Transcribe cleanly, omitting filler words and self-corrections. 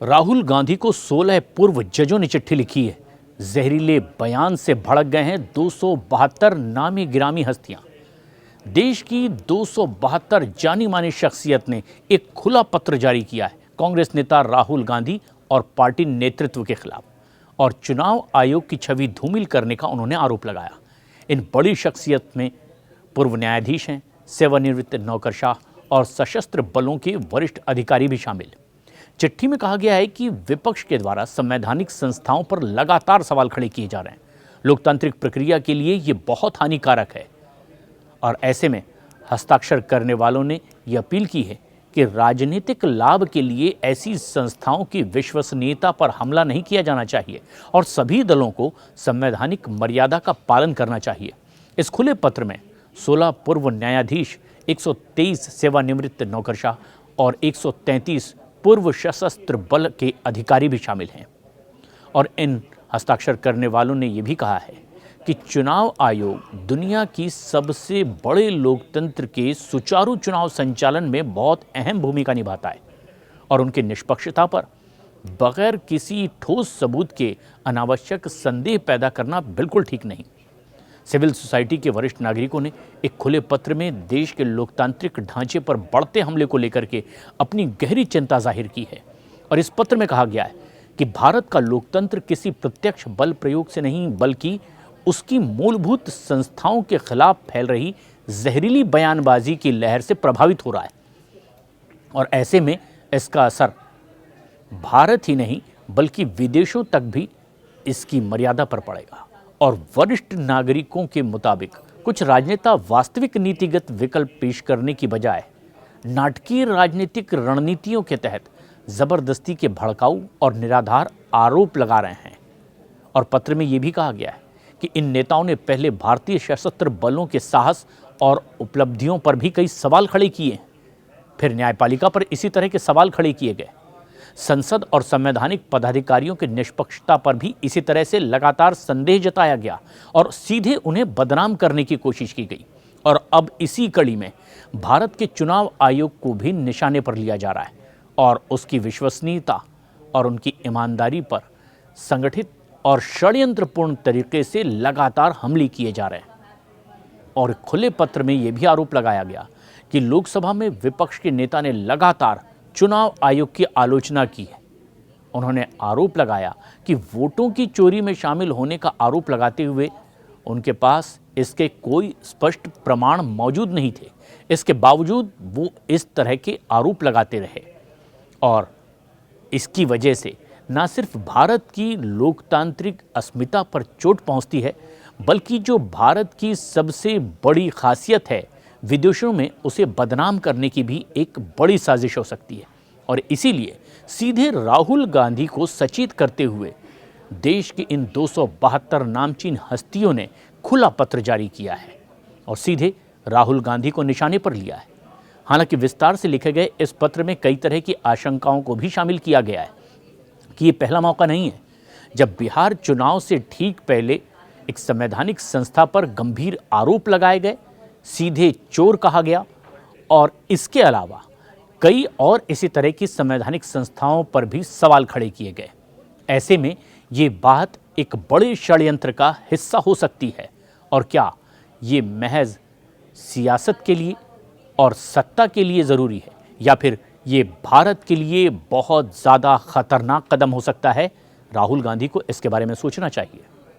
राहुल गांधी को 16 पूर्व जजों ने चिट्ठी लिखी है। जहरीले बयान से भड़क गए हैं 272 नामी गिरामी हस्तियां। देश की 272 जानी मानी शख्सियत ने एक खुला पत्र जारी किया है कांग्रेस नेता राहुल गांधी और पार्टी नेतृत्व के खिलाफ, और चुनाव आयोग की छवि धूमिल करने का उन्होंने आरोप लगाया। इन बड़ी शख्सियत में पूर्व न्यायाधीश हैं, सेवानिवृत्त नौकरशाह और सशस्त्र बलों के वरिष्ठ अधिकारी भी शामिल। चिट्ठी में कहा गया है कि विपक्ष के द्वारा संवैधानिक संस्थाओं पर लगातार सवाल खड़े किए जा रहे हैं। लोकतांत्रिक प्रक्रिया के लिए ये बहुत हानिकारक है, और ऐसे में हस्ताक्षर करने वालों ने ये अपील की है कि राजनीतिक लाभ के लिए ऐसी संस्थाओं की विश्वसनीयता पर हमला नहीं किया जाना चाहिए और सभी दलों को संवैधानिक मर्यादा का पालन करना चाहिए। इस खुले पत्र में 16 पूर्व न्यायाधीश, 123 सेवानिवृत्त नौकरशाह और 133 पूर्व सशस्त्र बल के अधिकारी भी शामिल हैं। और इन हस्ताक्षर करने वालों ने यह भी कहा है कि चुनाव आयोग दुनिया की सबसे बड़े लोकतंत्र के सुचारू चुनाव संचालन में बहुत अहम भूमिका निभाता है, और उनकी निष्पक्षता पर बगैर किसी ठोस सबूत के अनावश्यक संदेह पैदा करना बिल्कुल ठीक नहीं। सिविल सोसाइटी के वरिष्ठ नागरिकों ने एक खुले पत्र में देश के लोकतांत्रिक ढांचे पर बढ़ते हमले को लेकर के अपनी गहरी चिंता जाहिर की है, और इस पत्र में कहा गया है कि भारत का लोकतंत्र किसी प्रत्यक्ष बल प्रयोग से नहीं बल्कि उसकी मूलभूत संस्थाओं के खिलाफ फैल रही जहरीली बयानबाजी की लहर से प्रभावित हो रहा है, और ऐसे में इसका असर भारत ही नहीं बल्कि विदेशों तक भी इसकी मर्यादा पर पड़ेगा। और वरिष्ठ नागरिकों के मुताबिक कुछ राजनेता वास्तविक नीतिगत विकल्प पेश करने की बजाय नाटकीय राजनीतिक रणनीतियों के तहत जबरदस्ती के भड़काऊ और निराधार आरोप लगा रहे हैं। और पत्र में यह भी कहा गया है कि इन नेताओं ने पहले भारतीय सशस्त्र बलों के साहस और उपलब्धियों पर भी कई सवाल खड़े किए, फिर न्यायपालिका पर इसी तरह के सवाल खड़े किए गए। संसद और संवैधानिक पदाधिकारियों की निष्पक्षता पर भी इसी तरह से लगातार संदेह जताया गया और सीधे उन्हें बदनाम करने की कोशिश की गई। और अब इसी कड़ी में भारत के चुनाव आयोग को भी निशाने पर लिया जा रहा है, और उसकी विश्वसनीयता और उनकी ईमानदारी पर संगठित और षड्यंत्रपूर्ण तरीके से लगातार हमले किए जा रहे हैं। और खुले पत्र में यह भी आरोप लगाया गया कि लोकसभा में विपक्ष के नेता ने लगातार चुनाव आयोग की आलोचना की है। उन्होंने आरोप लगाया कि वोटों की चोरी में शामिल होने का आरोप लगाते हुए उनके पास इसके कोई स्पष्ट प्रमाण मौजूद नहीं थे। इसके बावजूद वो इस तरह के आरोप लगाते रहे, और इसकी वजह से न सिर्फ भारत की लोकतांत्रिक अस्मिता पर चोट पहुंचती है, बल्कि जो भारत की सबसे बड़ी खासियत है, विदेशों में उसे बदनाम करने की भी एक बड़ी साजिश हो सकती है। और इसीलिए सीधे राहुल गांधी को सचेत करते हुए देश की इन 272 नामचीन हस्तियों ने खुला पत्र जारी किया है और सीधे राहुल गांधी को निशाने पर लिया है। हालांकि विस्तार से लिखे गए इस पत्र में कई तरह की आशंकाओं को भी शामिल किया गया है कि ये पहला मौका नहीं है जब बिहार चुनाव से ठीक पहले एक संवैधानिक संस्था पर गंभीर आरोप लगाए गए, सीधे चोर कहा गया, और इसके अलावा कई और इसी तरह की संवैधानिक संस्थाओं पर भी सवाल खड़े किए गए। ऐसे में ये बात एक बड़े षड्यंत्र का हिस्सा हो सकती है, और क्या ये महज सियासत के लिए और सत्ता के लिए ज़रूरी है, या फिर ये भारत के लिए बहुत ज़्यादा खतरनाक कदम हो सकता है? राहुल गांधी को इसके बारे में सोचना चाहिए।